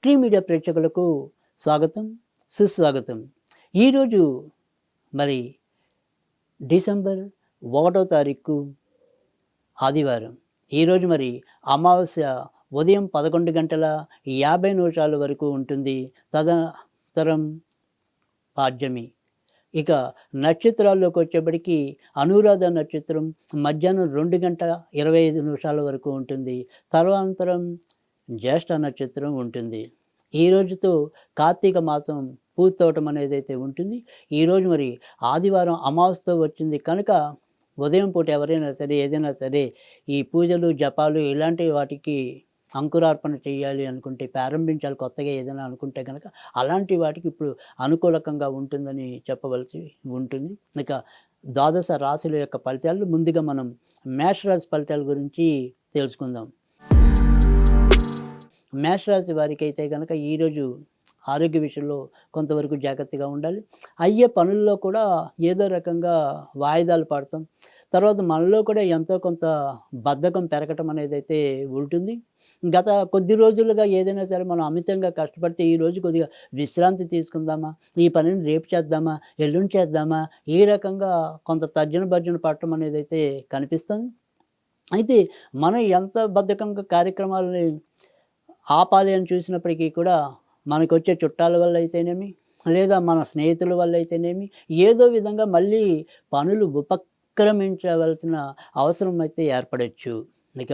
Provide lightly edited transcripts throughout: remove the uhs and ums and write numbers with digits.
Tree media ప్రేక్షకులకు స్వాగతం, సుస్వాగతం. ఈరోజు మరి డిసెంబర్ 1వ తారీఖు ఆదివారం. ఈరోజు మరి అమావాస్య ఉదయం 11 గంటల 50 నిమిషాల వరకు ఉంటుంది. తదనంతరం పాడ్యమి. ఇక నక్షత్రాల్లోకి వచ్చేప్పటికి అనురాధ నక్షత్రం మధ్యాహ్నం 2 గంటల 25 నిమిషాల వరకు ఉంటుంది. తదనంతరం జ్యేష్ఠ నక్షత్రం ఉంటుంది. ఈ రోజుతో కార్తీక మాసం పూర్తవటం అనేదైతే ఉంటుంది. ఈరోజు మరి ఆదివారం అమావాస్యతో వచ్చింది కనుక ఉదయం పూట ఎవరైనా సరే ఏదైనా సరే ఈ పూజలు జపాలు ఇలాంటి వాటికి అంకురార్పణ చేయాలి అనుకుంటే, ప్రారంభించాలి కొత్తగా ఏదైనా అనుకుంటే కనుక అలాంటి వాటికి ఇప్పుడు అనుకూలకంగా ఉంటుందని చెప్పవలసి ఉంటుంది. ఇక ద్వాదశ రాశుల యొక్క ఫలితాలు ముందుగా మనం మేషరాశి ఫలితాల గురించి తెలుసుకుందాం. మేషరాశి వారికి అయితే కనుక ఈరోజు ఆరోగ్య విషయంలో కొంతవరకు జాగ్రత్తగా ఉండాలి. అయ్యే పనుల్లో కూడా ఏదో రకంగా వాయిదాలు పడతాం. తర్వాత మనలో కూడా ఎంతో కొంత బద్ధకం పెరగటం అనేదైతే ఉంటుంది. గత కొద్ది రోజులుగా ఏదైనా సరే మనం అమితంగా కష్టపడితే ఈరోజు కొద్దిగా విశ్రాంతి తీసుకుందామా, ఈ పనిని రేపు చేద్దామా, ఎల్లుండి చేద్దామా, ఈ రకంగా కొంత తర్జన భర్జన పడటం అనేదైతే కనిపిస్తుంది. అయితే మనం ఎంత బద్ధకంగా కార్యక్రమాలని ఆపాలి అని చూసినప్పటికీ కూడా మనకొచ్చే చుట్టాల వల్ల అయితేనేమి, లేదా మన స్నేహితుల వల్ల అయితేనేమి, ఏదో విధంగా మళ్ళీ పనులు ఉపక్రమించవలసిన అవసరం అయితే ఏర్పడవచ్చు. ఇక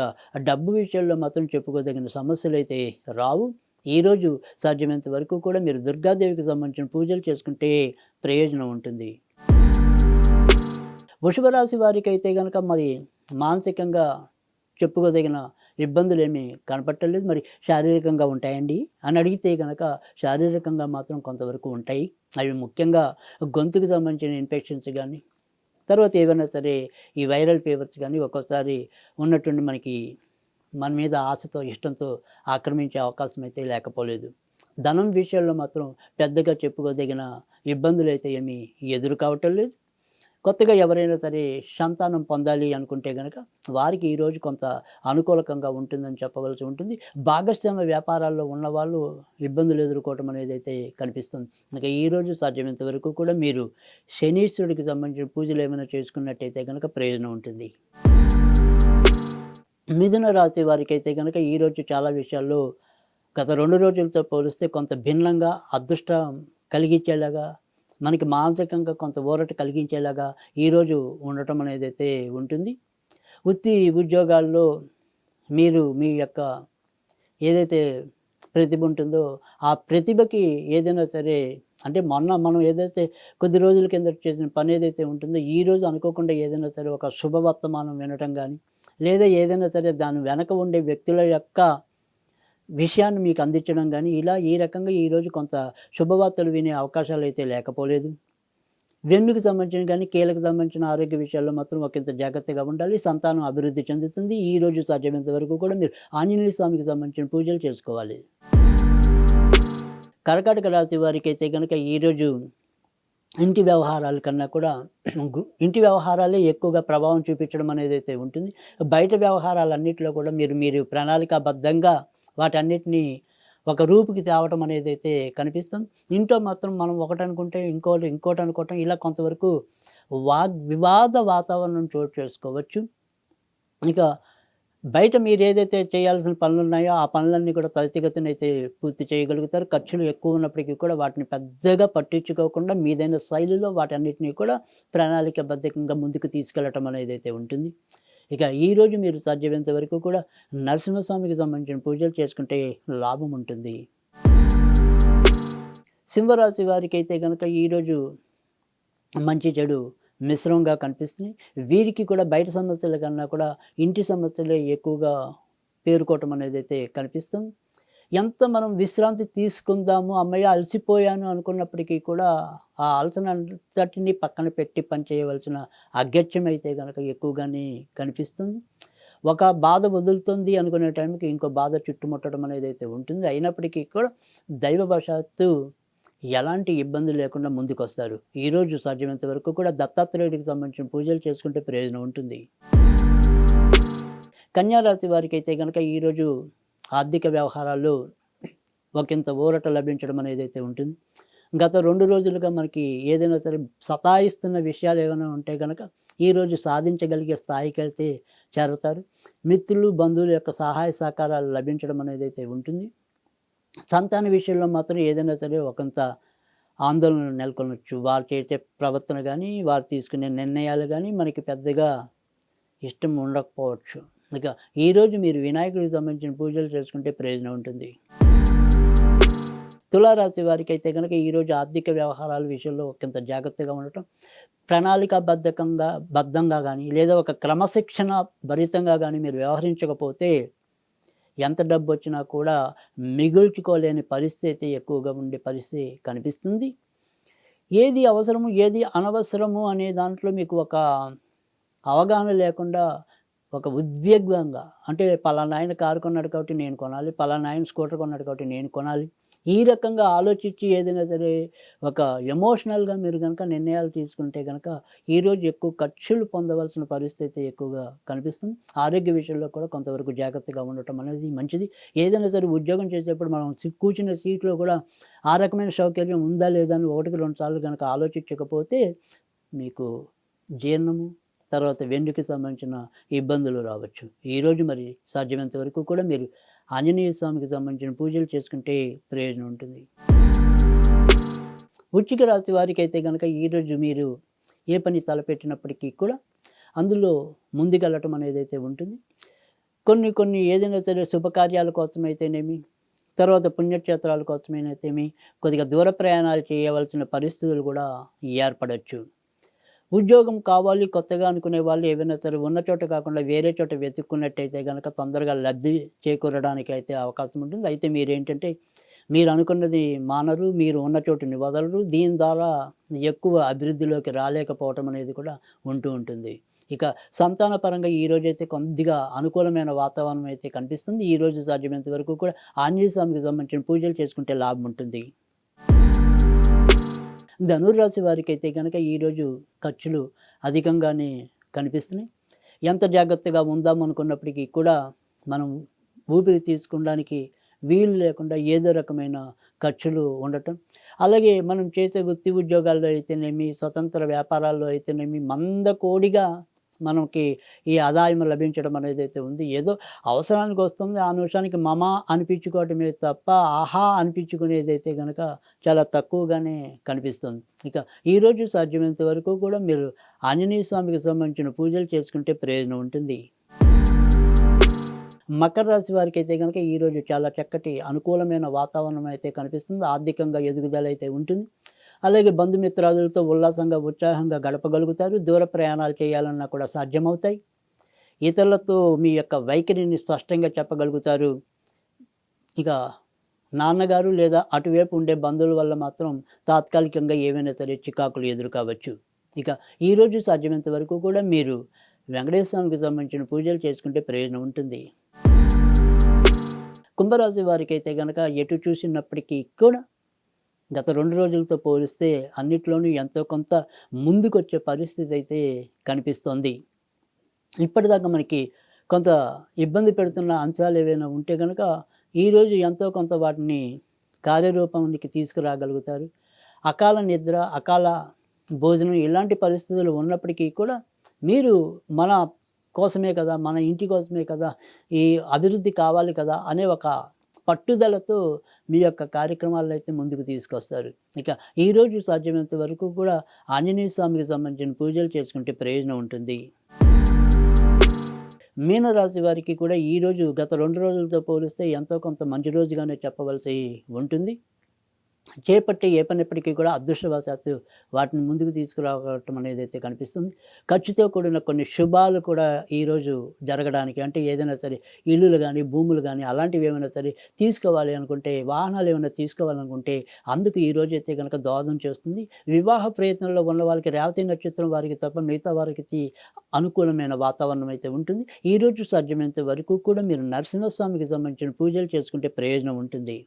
డబ్బు విషయంలో మాత్రం చెప్పుకోదగిన సమస్యలు అయితే రావు. ఈరోజు సాధ్యమైనంత వరకు కూడా మీరు దుర్గాదేవికి సంబంధించిన పూజలు చేసుకుంటే ప్రయోజనం ఉంటుంది. వృషభ రాశి వారికి అయితే కనుక మరి మానసికంగా చెప్పుకోదగిన ఇబ్బందులేమీ కనపట్టలేదు. మరి శారీరకంగా ఉంటాయండి అని అడిగితే కనుక శారీరకంగా మాత్రం కొంతవరకు ఉంటాయి. అవి ముఖ్యంగా గొంతుకు సంబంధించిన ఇన్ఫెక్షన్స్ కానీ, తర్వాత ఏవైనా సరే ఈ వైరల్ ఫీవర్స్ కానీ ఒక్కోసారి ఉన్నట్టుండి మన మీద ఆశతో ఇష్టంతో ఆక్రమించే అవకాశం అయితే లేకపోలేదు. ధనం విషయాల్లో మాత్రం పెద్దగా చెప్పుకోదగిన ఇబ్బందులు అయితే ఏమీ ఎదురు కావటం లేదు. కొత్తగా ఎవరైనా సరే సంతానం పొందాలి అనుకుంటే కనుక వారికి ఈరోజు కొంత అనుకూలకంగా ఉంటుందని చెప్పవలసి ఉంటుంది. భాగస్వామ్య వ్యాపారాల్లో ఉన్నవాళ్ళు ఇబ్బందులు ఎదుర్కోవటం అనేది అయితే కనిపిస్తుంది. ఇంకా ఈరోజు సాధ్యమైనంత వరకు కూడా మీరు శనీశ్వరుడికి సంబంధించిన పూజలు ఏమైనా చేసుకున్నట్టయితే కనుక ప్రయోజనం ఉంటుంది. మిథున రాశి వారికి అయితే కనుక ఈరోజు చాలా విషయాల్లో గత 2 రోజులతో పోలిస్తే కొంత భిన్నంగా అదృష్టం కలిగించేలాగా, మనకి మానసికంగా కొంత ఊరట కలిగించేలాగా ఈరోజు ఉండటం అనేదైతే ఉంటుంది. వృత్తి ఉద్యోగాల్లో మీరు మీ యొక్క ఏదైతే ప్రతిభ ఉంటుందో ఆ ప్రతిభకి ఏదైనా సరే అంటే మనం ఏదైతే కొద్ది రోజుల కిందట చేసిన పని ఏదైతే ఉంటుందో ఈరోజు అనుకోకుండా ఏదైనా సరే ఒక శుభవర్తమానం వినటం కానీ, లేదా ఏదైనా సరే దాని వెనక ఉండే వ్యక్తుల యొక్క విషయాన్ని మీకు అందించడం కానీ, ఇలా ఈ రకంగా ఈరోజు కొంత శుభవార్తలు వినే అవకాశాలు అయితే లేకపోలేదు. వెన్నుకు సంబంధించిన కానీ కీళ్ళకు సంబంధించిన ఆరోగ్య విషయాల్లో మాత్రం ఒకంత జాగ్రత్తగా ఉండాలి. సంతానం అభివృద్ధి చెందుతుంది. ఈరోజు సాధ్యమైనంత వరకు కూడా మీరు ఆంజనేయ స్వామికి సంబంధించిన పూజలు చేసుకోవాలి. కర్కాటక రాశి వారికి అయితే కనుక ఈరోజు ఇంటి వ్యవహారాల కన్నా కూడా ఇంటి వ్యవహారాలే ఎక్కువగా ప్రభావం చూపించడం అనేది అయితే ఉంటుంది. బయట వ్యవహారాలన్నింటిలో కూడా మీరు ప్రణాళికాబద్ధంగా వాటన్నిటినీ ఒక రూపుకి తేవటం అనేది అయితే కనిపిస్తుంది. ఇంట్లో మాత్రం మనం ఒకటి అనుకుంటే ఇంకోటి అనుకోవటం, ఇలా కొంతవరకు వివాద వాతావరణం చోటు చేసుకోవచ్చు. ఇక బయట మీరు ఏదైతే చేయాల్సిన పనులు ఉన్నాయో ఆ పనులన్నీ కూడా త్వరితగతిన అయితే పూర్తి చేయగలుగుతారు. ఖర్చులు ఎక్కువ ఉన్నప్పటికీ కూడా వాటిని పెద్దగా పట్టించుకోకుండా మీదైన శైలిలో వాటన్నిటినీ కూడా ప్రణాళికాబద్ధంగా ముందుకు తీసుకెళ్ళటం అనేది అయితే ఉంటుంది. ఇక ఈరోజు మీరు సాధ్యమైనంత వరకు కూడా నరసింహస్వామికి సంబంధించిన పూజలు చేసుకుంటే లాభం ఉంటుంది. సింహరాశి వారికి అయితే కనుక ఈరోజు మంచి చెడు మిశ్రమంగా కనిపిస్తున్నాయి. వీరికి కూడా బయట సమస్యల కన్నా కూడా ఇంటి సమస్యలే ఎక్కువగా పేరుకోవటం అనేది అయితే కనిపిస్తుంది. ఎంత మనం విశ్రాంతి తీసుకుందాము, అమ్మయ్య అలసిపోయాను అనుకున్నప్పటికీ కూడా ఆ అలసనంతటిని పక్కన పెట్టి పని చేయవలసిన అగత్యం అయితే కనుక ఎక్కువగానే కనిపిస్తుంది. ఒక బాధ వదులుతుంది అనుకునే టైంకి ఇంకో బాధ చుట్టుముట్టడం అనేది అయితే ఉంటుంది. అయినప్పటికీ కూడా దైవవశాత్తు ఎలాంటి ఇబ్బంది లేకుండా ముందుకొస్తారు. ఈరోజు సాధ్యమైనంత వరకు కూడా దత్తాత్రేయుడికి సంబంధించిన పూజలు చేసుకుంటే ప్రయోజనం ఉంటుంది. కన్యా రాశి వారికి అయితే కనుక ఈరోజు ఆర్థిక వ్యవహారాల్లో ఒకంత ఊరట లభించడం అనేదైతే ఉంటుంది. గత 2 రోజులుగా మనకి ఏదైనా సరే సతాయిస్తున్న విషయాలు ఏమైనా ఉంటే గనక ఈరోజు సాధించగలిగే స్థాయికైతే చేరతారు. మిత్రులు, బంధువుల యొక్క సహాయ సహకారాలు లభించడం అనేదైతే ఉంటుంది. సంతాన విషయంలో మాత్రం ఏదైనా సరే ఒకంత ఆందోళన నెలకొనొచ్చు. వారు చేసే ప్రవర్తన గానీ, వారు తీసుకునే నిర్ణయాలు గానీ మనకి పెద్దగా ఇష్టం ఉండకపోవచ్చు. ఇక ఈరోజు మీరు వినాయకుడికి సంబంధించిన పూజలు చేసుకుంటే ప్రయోజనం ఉంటుంది. తులారాశి వారికైతే గనక ఈరోజు ఆర్థిక వ్యవహారాల విషయంలో ఒకంత జాగ్రత్తగా ఉండటం, బద్ధంగా గానీ, లేదా ఒక క్రమశిక్షణ భరితంగా గానీ మీరు వ్యవహరించకపోతే ఎంత డబ్బొచ్చినా కూడా మిగుల్చుకోలేని పరిస్థితి ఎక్కువగా ఉండే పరిస్థితి కనిపిస్తుంది. ఏది అవసరము, ఏది అనవసరము అనే దాంట్లో మీకు ఒక అవగాహన లేకుండా ఒక ఉద్వేగంగా అంటే పలానాయన కారు కొన్నాడు కాబట్టి నేను కొనాలి, పలానాయన స్కూటర్ కొన్నాడు కాబట్టి నేను కొనాలి. ఈ రకంగా ఆలోచించి ఏదైనా సరే ఒక ఎమోషనల్‌గా మీరు గనక నిర్ణయాలు తీసుకుంటే గనక ఈరోజు ఎక్కువ ఖర్చులు పొందవలసిన పరిస్థితి ఎక్కువగా కనిపిస్తుంది. ఆరోగ్య విషయంలో కూడా కొంతవరకు జాగ్రత్తగా ఉండటం అనేది మంచిది. ఏదైనా సరే ఉద్యోగం చేసేప్పుడు మనం కూర్చున్న సీట్‌లో కూడా ఆ రకమైన సౌకర్యం ఉందా లేదా అని ఒకటికి 2 సార్లు గనక ఆలోచించకపోతే మీకు జీర్ణము, తర్వాత వెన్నుకి సంబంధించిన ఇబ్బందులు రావచ్చు. ఈరోజు మరి సాధ్యమైనంత వరకు కూడా మీరు ఆంజనేయ స్వామికి సంబంధించిన పూజలు చేసుకుంటే ప్రయోజనం ఉంటుంది. వృశ్చిక రాశి వారికైతే గనక ఈరోజు మీరు ఏ పని తలపెట్టినప్పటికీ కూడా అందులో ముందుకెళ్ళటం అనేదైతే ఉంటుంది. కొన్ని ఏదైనా సరే శుభకార్యాల కోసమైతేనేమి, తర్వాత పుణ్యక్షేత్రాల కోసమైనైతేమి కొద్దిగా దూర ప్రయాణాలు చేయవలసిన పరిస్థితులు కూడా ఏర్పడొచ్చు. ఉద్యోగం కావాలి కొత్తగా అనుకునే వాళ్ళు ఏవైనా సరే ఉన్న చోట కాకుండా వేరే చోట వెతుక్కున్నట్టయితే గనక తొందరగా లబ్ధి చేకూరడానికి అయితే అవకాశం ఉంటుంది. అయితే మీరేంటంటే మీరు అనుకున్నది మానరు, మీరు ఉన్న చోటుని వదలరు. దీని ద్వారా ఎక్కువ అభివృద్ధిలోకి రాలేకపోవటం అనేది కూడా ఉంటూ ఉంటుంది. ఇక సంతాన పరంగా ఈరోజైతే కొద్దిగా అనుకూలమైన వాతావరణం అయితే కనిపిస్తుంది. ఈరోజు సాధ్యమైనంత వరకు కూడా ఆంజనేయ స్వామికి సంబంధించిన పూజలు చేసుకుంటే లాభం ఉంటుంది. ధనుర్రాశి వారికైతే గనక ఈరోజు ఖర్చులు అధికంగానే కనిపిస్తున్నాయి. ఎంత జాగ్రత్తగా ఉందాం అనుకున్నప్పటికీ కూడా మనం ఊపిరి తీసుకోవడానికి వీలు లేకుండా ఏదో రకమైన ఖర్చులు ఉండటం. అలాగే మనం చేసే వృత్తి ఉద్యోగాల్లో అయితేనేమి, స్వతంత్ర వ్యాపారాల్లో అయితేనేమి మందకోడిగా మనకి ఈ ఆదాయం లభించడం అనేదైతే ఉంది. ఏదో అవసరానికి వస్తుంది, ఆ నిమిషానికి మమ అనిపించుకోవటమే తప్ప ఆహా అనిపించుకునేదైతే గనక చాలా తక్కువగానే కనిపిస్తుంది. ఇక ఈరోజు సాధ్యమైనంత వరకు కూడా మీరు ఆంజనేయ స్వామికి సంబంధించిన పూజలు చేసుకుంటే ప్రయోజనం ఉంటుంది. మకర రాశి వారికైతే గనక ఈరోజు చాలా చక్కటి అనుకూలమైన వాతావరణం అయితే కనిపిస్తుంది. ఆర్థికంగా ఎదుగుదల అయితే ఉంటుంది. అలాగే బంధుమిత్రాదులతో ఉల్లాసంగా, ఉత్సాహంగా గడపగలుగుతారు. దూర ప్రయాణాలు చేయాలన్నా కూడా సాధ్యమవుతాయి. ఇతరులతో మీ యొక్క వైఖరిని స్పష్టంగా చెప్పగలుగుతారు. ఇక నాన్నగారు లేదా అటువైపు ఉండే బంధువుల వల్ల మాత్రం తాత్కాలికంగా ఏవైనా సరే చికాకులు ఎదురు కావచ్చు. ఇక ఈరోజు సాధ్యమైనంత వరకు కూడా మీరు వెంకటేశ్వర స్వామికి సంబంధించిన పూజలు చేసుకుంటే ప్రయోజనం ఉంటుంది. కుంభరాశి వారికైతే గనక ఎటు చూసినప్పటికీ కూడా గత 2 రోజులతో పోలిస్తే అన్నిట్లోనూ ఎంతో కొంత ముందుకొచ్చే పరిస్థితి అయితే కనిపిస్తోంది. ఇప్పటిదాకా మనకి కొంత ఇబ్బంది పెడుతున్న అంశాలు ఏవైనా ఉంటే గనక ఈరోజు ఎంతో కొంత వాటిని కార్యరూపానికి తీసుకురాగలుగుతారు. అకాల నిద్ర, అకాల భోజనం ఇలాంటి పరిస్థితులు ఉన్నప్పటికీ కూడా మీరు మన కోసమే కదా, మన ఇంటి కోసమే కదా, ఈ అభివృద్ధి కావాలి కదా అనే ఒక పట్టుదలతో మీ యొక్క కార్యక్రమాలను అయితే ముందుకు తీసుకొస్తారు. ఇక ఈరోజు సాధ్యమైనంత వరకు కూడా ఆంజనేయ స్వామికి సంబంధించిన పూజలు చేసుకుంటే ప్రయోజనం ఉంటుంది. మీనరాశి వారికి కూడా ఈరోజు గత 2 రోజులతో పోలిస్తే ఎంతో కొంత మంచి రోజుగానే చెప్పవలసి ఉంటుంది. చేపట్టే ఏ పనప్పటికీ కూడా అదృష్టవశాత్తు వాటిని ముందుకు తీసుకురావటం అనేది అయితే కనిపిస్తుంది. ఖర్చుతో కూడిన కొన్ని శుభాలు కూడా ఈరోజు జరగడానికి అంటే ఏదైనా సరే ఇల్లులు కానీ, భూములు కానీ అలాంటివి ఏమైనా సరే తీసుకోవాలి అనుకుంటే, వాహనాలు ఏమైనా తీసుకోవాలనుకుంటే అందుకు ఈరోజు అయితే కనుక దోహదం చేస్తుంది. వివాహ ప్రయత్నంలో ఉన్న వాళ్ళకి రేవతి నక్షత్రం వారికి తప్ప మిగతా వారికి అనుకూలమైన వాతావరణం అయితే ఉంటుంది. ఈరోజు సాధ్యమైనంత వరకు కూడా మీరు నరసింహస్వామికి సంబంధించిన పూజలు చేసుకుంటే ప్రయోజనం ఉంటుంది.